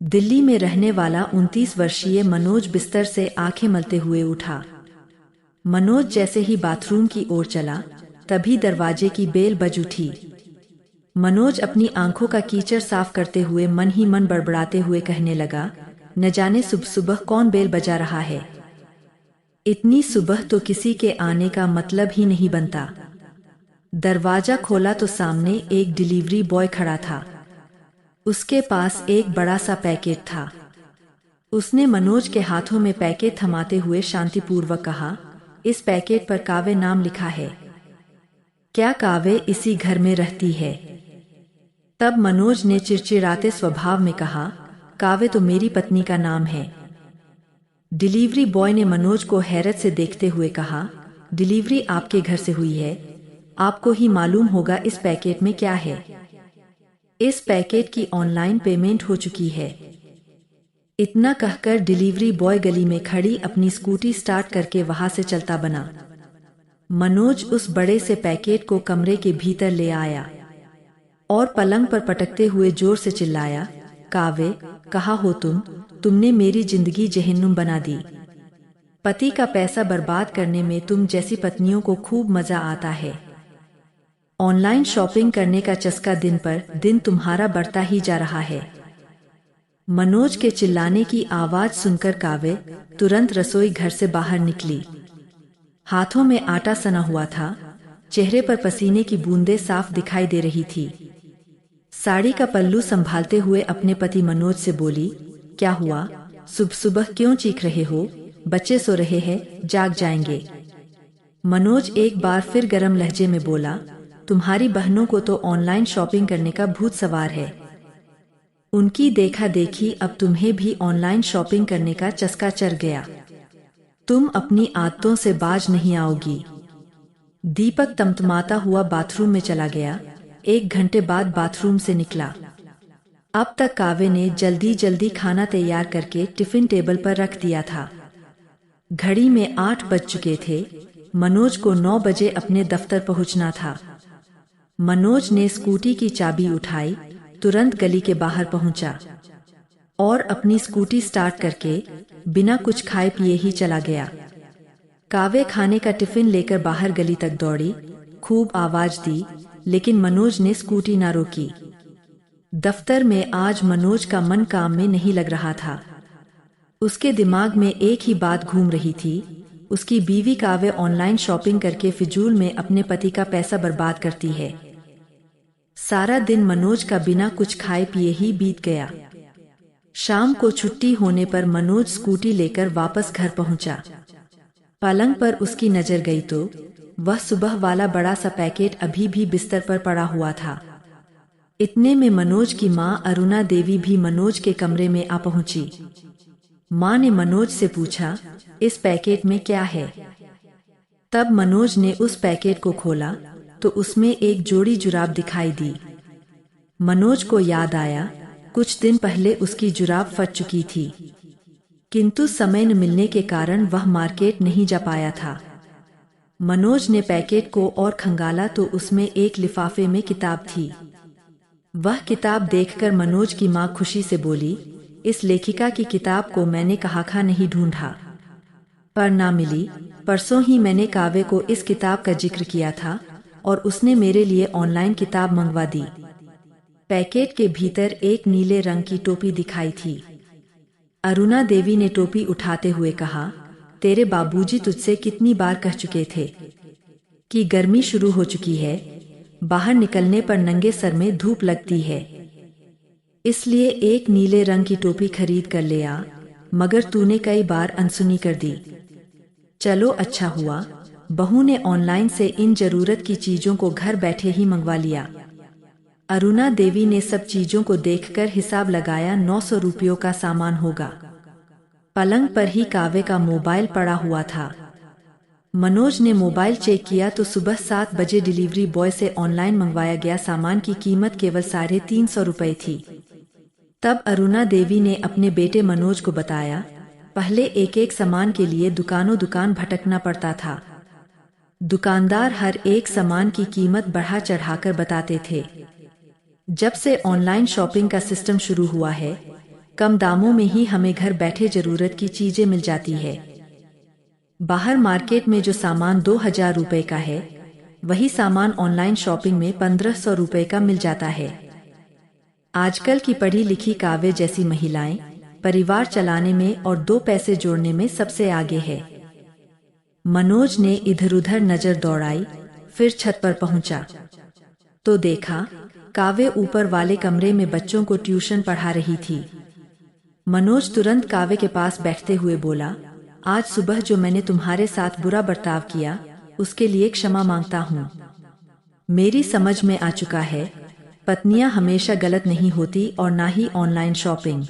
दिल्ली में रहने वाला 29 वर्षीय मनोज बिस्तर से आंखें मलते हुए उठा। मनोज जैसे ही बाथरूम की ओर चला, तभी दरवाजे की बेल बज उठी। मनोज अपनी आंखों का कीचड़ साफ करते हुए मन ही मन बड़बड़ाते हुए कहने लगा, न जाने सुबह सुबह कौन बेल बजा रहा है। इतनी सुबह तो किसी के आने का मतलब ही नहीं बनता। दरवाजा खोला तो सामने एक डिलीवरी बॉय खड़ा था। उसके पास एक बड़ा सा पैकेट था। उसने मनोज के हाथों में पैकेट थमाते हुए शांतिपूर्वक कहा, इस पैकेट पर काव्य नाम लिखा है। क्या काव्य इसी घर में रहती है? तब मनोज ने चिड़चिड़ाते स्वभाव में कहा, काव्य तो मेरी पत्नी का नाम है। डिलीवरी बॉय ने मनोज को हैरत से देखते हुए कहा, डिलीवरी आपके घर से हुई है, आपको ही मालूम होगा इस पैकेट में क्या है। इस पैकेट की ऑनलाइन पेमेंट हो चुकी है। इतना कहकर डिलीवरी बॉय गली में खड़ी अपनी स्कूटी स्टार्ट करके वहां से चलता बना। मनोज उस बड़े से पैकेट को कमरे के भीतर ले आया और पलंग पर पटकते हुए जोर से चिल्लाया, काव्य, कहाँ हो तुमने मेरी जिंदगी जहन्नुम बना दी। पति का पैसा बर्बाद करने में तुम जैसी पत्नियों को खूब मजा आता है। ऑनलाइन शॉपिंग करने का चस्का दिन पर दिन तुम्हारा बढ़ता ही जा रहा है। मनोज के चिल्लाने की आवाज सुनकर काव्य तुरंत रसोई घर से बाहर निकली। हाथों में आटा सना हुआ था, चेहरे पर पसीने की बूंदें साफ दिखाई दे रही थी। साड़ी का पल्लू संभालते हुए अपने पति मनोज से बोली, क्या हुआ, सुबह सुबह क्यों चीख रहे हो? बच्चे सो रहे हैं, जाग जाएंगे। मनोज एक बार फिर गर्म लहजे में बोला, तुम्हारी बहनों को तो ऑनलाइन शॉपिंग करने का भूत सवार है। उनकी देखा देखी अब तुम्हें भी ऑनलाइन शॉपिंग करने का चस्का चढ़ गया। तुम अपनी आदतों से बाज नहीं आओगी। दीपक तमतमाता हुआ बाथरूम में चला गया। 1 घंटे बाद बाथरूम से निकला। अब तक काव्य ने जल्दी जल्दी खाना तैयार करके टिफिन टेबल पर रख दिया था। घड़ी में 8 बज चुके थे। मनोज को 9 बजे अपने दफ्तर पहुंचना था। मनोज ने स्कूटी की चाबी उठाई, तुरंत गली के बाहर पहुंचा और अपनी स्कूटी स्टार्ट करके बिना कुछ खाए पिए ही चला गया। काव्य खाने का टिफिन लेकर बाहर गली तक दौड़ी, खूब आवाज दी, लेकिन मनोज ने स्कूटी ना रोकी। दफ्तर में आज मनोज का मन काम में नहीं लग रहा था। उसके दिमाग में एक ही बात घूम रही थी, उसकी बीवी काव्य ऑनलाइन शॉपिंग करके फिजूल में अपने पति का पैसा बर्बाद करती है। सारा दिन मनोज का बिना कुछ खाए पिए ही बीत गया। शाम को छुट्टी होने पर मनोज स्कूटी लेकर वापस घर पहुंचा। पलंग पर उसकी नजर गई तो वह सुबह वाला बड़ा सा पैकेट अभी भी बिस्तर पर पड़ा हुआ था। इतने में मनोज की मां अरुणा देवी भी मनोज के कमरे में आ पहुंची। मां ने मनोज से पूछा, इस पैकेट में क्या है? तब मनोज ने उस पैकेट को खोला तो उसमें एक जोड़ी जुराब दिखाई दी। मनोज को याद आया, कुछ दिन पहले उसकी जुराब फट चुकी थी, किंतु समय न मिलने के कारण वह मार्केट नहीं जा पाया था। मनोज ने पैकेट को और खंगाला तो उसमें एक लिफाफे में किताब थी। वह किताब देखकर मनोज की मां खुशी से बोली, इस लेखिका की किताब को मैंने कहाँ नहीं ढूंढा, पर ना मिली। परसों ही मैंने काव्य को इस किताब का जिक्र किया था और उसने मेरे लिए ऑनलाइन किताब मंगवा दी। पैकेट के भीतर एक नीले रंग की टोपी दिखाई थी। अरुणा देवी ने टोपी उठाते हुए कहा, तेरे बाबूजी तुझसे कितनी बार कह चुके थे कि गर्मी शुरू हो चुकी है, बाहर निकलने पर नंगे सर में धूप लगती है, इसलिए एक नीले रंग की टोपी खरीद कर ले आ, मगर तूने कई बार अनसुनी कर दी। चलो अच्छा हुआ, बहू ने ऑनलाइन से इन जरूरत की चीजों को घर बैठे ही मंगवा लिया। अरुणा देवी ने सब चीजों को देखकर हिसाब लगाया, 900 रुपयों का सामान होगा। पलंग पर ही काव्य का मोबाइल पड़ा हुआ था। मनोज ने मोबाइल चेक किया तो सुबह 7 बजे डिलीवरी बॉय से ऑनलाइन मंगवाया गया सामान की कीमत केवल 350 रुपये थी। तब अरुणा देवी ने अपने बेटे मनोज को बताया, पहले एक एक सामान के लिए दुकानों दुकान भटकना पड़ता था। दुकानदार हर एक सामान की कीमत बढ़ा चढ़ाकर बताते थे। जब से ऑनलाइन शॉपिंग का सिस्टम शुरू हुआ है, कम दामों में ही हमें घर बैठे जरूरत की चीजें मिल जाती है। बाहर मार्केट में जो सामान 2,000 रुपए का है, वही सामान ऑनलाइन शॉपिंग में 1,500 रुपए का मिल जाता है। आजकल की पढ़ी लिखी काव्य जैसी महिलाएं परिवार चलाने में और 2 पैसे जोड़ने में सबसे आगे है। मनोज ने इधर उधर नजर दौड़ाई, फिर छत पर पहुंचा तो देखा काव्य ऊपर वाले कमरे में बच्चों को ट्यूशन पढ़ा रही थी। मनोज तुरंत काव्य के पास बैठते हुए बोला, आज सुबह जो मैंने तुम्हारे साथ बुरा बर्ताव किया, उसके लिए क्षमा मांगता हूँ। मेरी समझ में आ चुका है, पत्नियां हमेशा गलत नहीं होती और ना ही ऑनलाइन शॉपिंग।